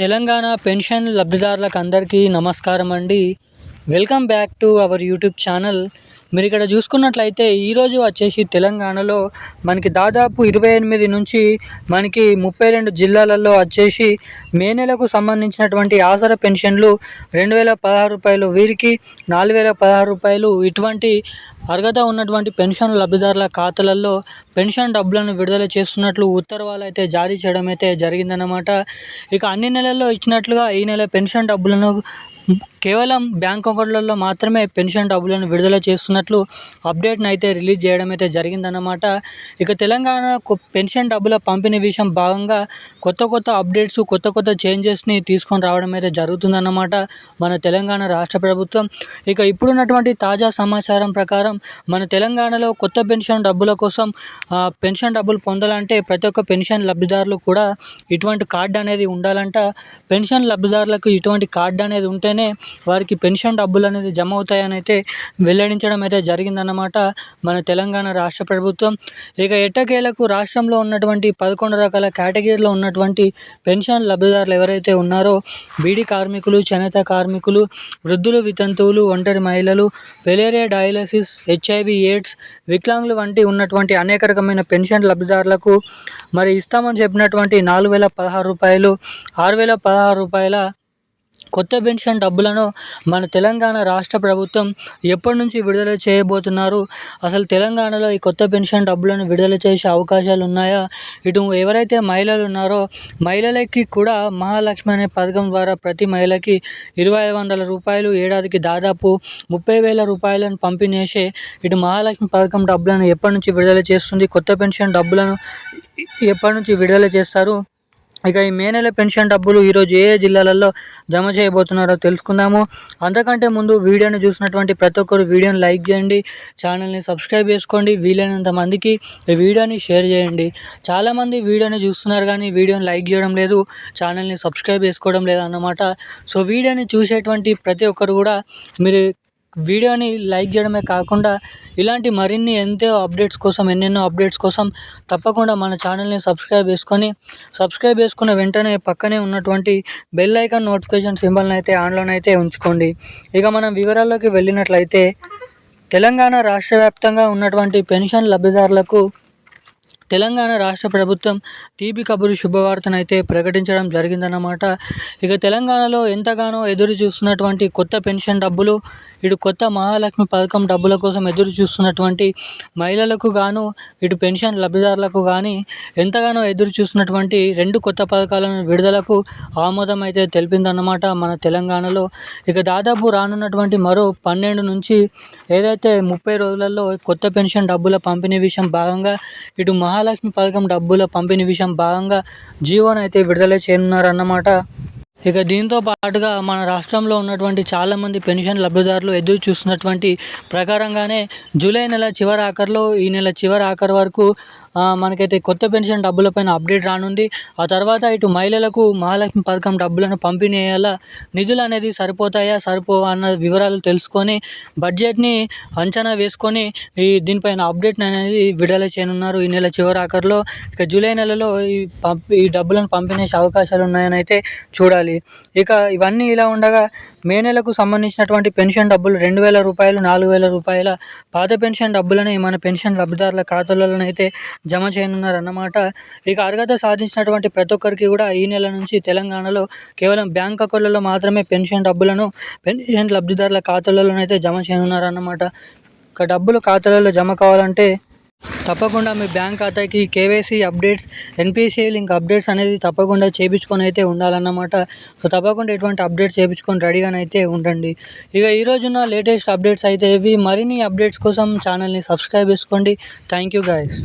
Telangana pension లబ్ధిదారులకు అందరికీ నమస్కారం అండి. Welcome back to our YouTube channel. మీరు ఇక్కడ చూసుకున్నట్లయితే ఈరోజు వచ్చేసి తెలంగాణలో మనకి దాదాపు 28 నుంచి మనకి 32 జిల్లాలలో వచ్చేసి మే నెలకు సంబంధించినటువంటి ఆసరా పెన్షన్లు 2016 రూపాయలు, వీరికి 4016 రూపాయలు, ఇటువంటి అర్హత ఉన్నటువంటి పెన్షన్ లబ్ధిదారుల ఖాతాలలో పెన్షన్ డబ్బులను విడుదల చేస్తున్నట్లు ఉత్తర్వులు అయితే జారీ చేయడం అయితే జరిగిందన్నమాట. ఇక అన్ని నెలల్లో ఇచ్చినట్లుగా ఈ నెల పెన్షన్ డబ్బులను కేవలం బ్యాంక్ అకౌంట్లలో మాత్రమే పెన్షన్ డబ్బులను విడుదల చేస్తున్నట్లు అప్డేట్ని అయితే రిలీజ్ చేయడం అయితే జరిగిందన్నమాట. ఇక తెలంగాణ పెన్షన్ డబ్బుల పంపిణీ విషయం భాగంగా కొత్త అప్డేట్స్, కొత్త చేంజెస్ని తీసుకొని రావడం అయితే జరుగుతుందన్నమాట మన తెలంగాణ రాష్ట్ర ప్రభుత్వం. ఇక ఇప్పుడున్నటువంటి తాజా సమాచారం ప్రకారం మన తెలంగాణలో కొత్త పెన్షన్ డబ్బుల కోసం పెన్షన్ డబ్బులు పొందాలంటే ప్రతి ఒక్క పెన్షన్ లబ్ధిదారులు కూడా ఇటువంటి కార్డు అనేది ఉండాలంట. పెన్షన్ లబ్ధిదారులకు ఇటువంటి కార్డు అనేది ఉంటేనే వారికి పెన్షన్ డబ్బులు అనేది జమ అవుతాయని అయితే వెల్లడించడం అయితే జరిగిందన్నమాట మన తెలంగాణ రాష్ట్ర ప్రభుత్వం. ఇక ఎట్టకేలకు రాష్ట్రంలో ఉన్నటువంటి 11 రకాల కేటగిరీలో ఉన్నటువంటి పెన్షన్ లబ్ధిదారులు ఎవరైతే ఉన్నారో బీడీ కార్మికులు, చేనేత కార్మికులు, వృద్ధులు, వితంతువులు, ఒంటరి మహిళలు, పెలేరియా డయాలసిస్, HIV, AIDS, వికలాంగులు వంటి ఉన్నటువంటి అనేక రకమైన పెన్షన్ లబ్ధిదారులకు మరి ఇస్తామని చెప్పినటువంటి 4016 రూపాయలు, 6016 రూపాయల కొత్త పెన్షన్ డబ్బులను మన తెలంగాణ రాష్ట్ర ప్రభుత్వం ఎప్పటి నుంచి విడుదల చేయబోతున్నారు, అసలు తెలంగాణలో ఈ కొత్త పెన్షన్ డబ్బులను విడుదల చేసే అవకాశాలు ఉన్నాయా, ఇటు ఎవరైతే మహిళలు ఉన్నారో మహిళలకి కూడా మహాలక్ష్మి అనే పథకం ద్వారా ప్రతి మహిళకి 2500 రూపాయలు, ఏడాదికి దాదాపు 30,000 రూపాయలను పంపిణీ చేసే ఇటు మహాలక్ష్మి పథకం డబ్బులను ఎప్పటి నుంచి విడుదల చేస్తుంది, కొత్త పెన్షన్ డబ్బులను ఎప్పటి నుంచి విడుదల చేస్తారు, ఇక ఈ మే నెల పెన్షన్ డబ్బులు ఈరోజు ఏ జిల్లాలలో జమ చేయబోతున్నారో తెలుసుకుందాము. అంతకంటే ముందు వీడియోని చూసినటువంటి ప్రతి ఒక్కరు వీడియోని లైక్ చేయండి, ఛానల్ని సబ్స్క్రైబ్ చేసుకోండి, వీలైనంత మందికి ఈ వీడియోని షేర్ చేయండి. చాలామంది వీడియోని చూస్తున్నారు కానీ వీడియోని లైక్ చేయడం లేదు, ఛానల్ని సబ్స్క్రైబ్ చేసుకోవడం లేదు అన్నమాట. సో వీడియోని చూసేటువంటి ప్రతి ఒక్కరు కూడా మీరు వీడియోని లైక్ చేయడమే కాకుండా ఇలాంటి మరిన్ని ఎన్నెన్నో అప్డేట్స్ కోసం తప్పకుండా మన ఛానల్ని సబ్స్క్రైబ్ చేసుకున్న వెంటనే పక్కనే ఉన్నటువంటి బెల్ ఐకాన్ నోటిఫికేషన్ సింబల్ని అయితే ఆన్లోనే అయితే ఉంచుకోండి. ఇక మనం వివరాల్లోకి వెళ్ళినట్లయితే తెలంగాణ రాష్ట్ర వ్యాప్తంగా ఉన్నటువంటి పెన్షన్ లబ్ధిదారులకు తెలంగాణ రాష్ట్ర ప్రభుత్వం తీపి కబురు శుభవార్తను అయితే ప్రకటించడం జరిగిందన్నమాట. ఇక తెలంగాణలో ఎంతగానో ఎదురు చూస్తున్నటువంటి కొత్త పెన్షన్ డబ్బులు, ఇటు కొత్త మహాలక్ష్మి పథకం డబ్బుల కోసం ఎదురు చూస్తున్నటువంటి మహిళలకు గాను, ఇటు పెన్షన్ లబ్ధిదారులకు కానీ ఎంతగానో ఎదురు చూస్తున్నటువంటి 2 కొత్త పథకాలను విడుదలకు ఆమోదం అయితే తెలిపిందన్నమాట మన తెలంగాణలో. ఇక దాదాపు రానున్నటువంటి మరో 12 నుంచి ఏదైతే 30 రోజులలో కొత్త పెన్షన్ డబ్బుల పంపిణీ విషయం భాగంగా ఇటు మహాలక్ష్మి పథకం డబ్బుల పంపిణీ విషయం భాగంగా జీవోను అయితే విడుదల చేయనున్నారన్నమాట. ఇక దీంతో పాటుగా మన రాష్ట్రంలో ఉన్నటువంటి చాలామంది పెన్షన్ లబ్ధిదారులు ఎదురు చూస్తున్నటువంటి ప్రకారంగానే జూలై నెల చివరి ఆఖరిలో, ఈ నెల చివరి ఆఖరి వరకు మనకైతే కొత్త పెన్షన్ డబ్బులపైన అప్డేట్ రానుంది. ఆ తర్వాత ఇటు మహిళలకు మహాలక్ష్మి పథకం డబ్బులను పంపిణీ అయ్యేలా నిధులు అనేది సరిపోవా అన్న వివరాలు తెలుసుకొని బడ్జెట్ని అంచనా వేసుకొని దీనిపైన అప్డేట్ అనేది విడుదల చేయనున్నారు ఈ నెల చివరి ఆఖరిలో. ఇక జూలై నెలలో ఈ డబ్బులను పంపిణీ చేసే అవకాశాలు ఉన్నాయని అయితే చూడాలి. ఇక ఇవన్నీ ఇలా ఉండగా మే నెలకు సంబంధించినటువంటి పెన్షన్ డబ్బులు 2,000 రూపాయలు, 4,000 రూపాయల పాత పెన్షన్ డబ్బులని మన పెన్షన్ లబ్ధిదారుల ఖాతాలలో అయితే జమ చేయనున్నారన్నమాట. ఇక అర్హత సాధించినటువంటి ప్రతి ఒక్కరికి కూడా ఈ నెల నుంచి తెలంగాణలో కేవలం బ్యాంక్ అకౌంట్లలో మాత్రమే పెన్షన్ డబ్బులను పెన్షన్ లబ్ధిదారుల ఖాతాలలో అయితే జమ చేయనున్నారన్నమాట. ఇక డబ్బులు ఖాతాలలో జమ కావాలంటే తప్పకుండా మీ బ్యాంక్ ఖాతాకి KYC updates, NPCI link updates అనేది తప్పకుండా చేయించుకొని అయితే ఉండాలన్నమాట. సో తప్పకుండా ఎటువంటి అప్డేట్స్ చేయించుకొని రెడీగానైతే ఉండండి. ఇక ఈరోజున లేటెస్ట్ అప్డేట్స్ అయితే ఇవి. మరిన్ని అప్డేట్స్ కోసం ఛానల్ని సబ్స్క్రైబ్ చేసుకోండి. Thank you guys.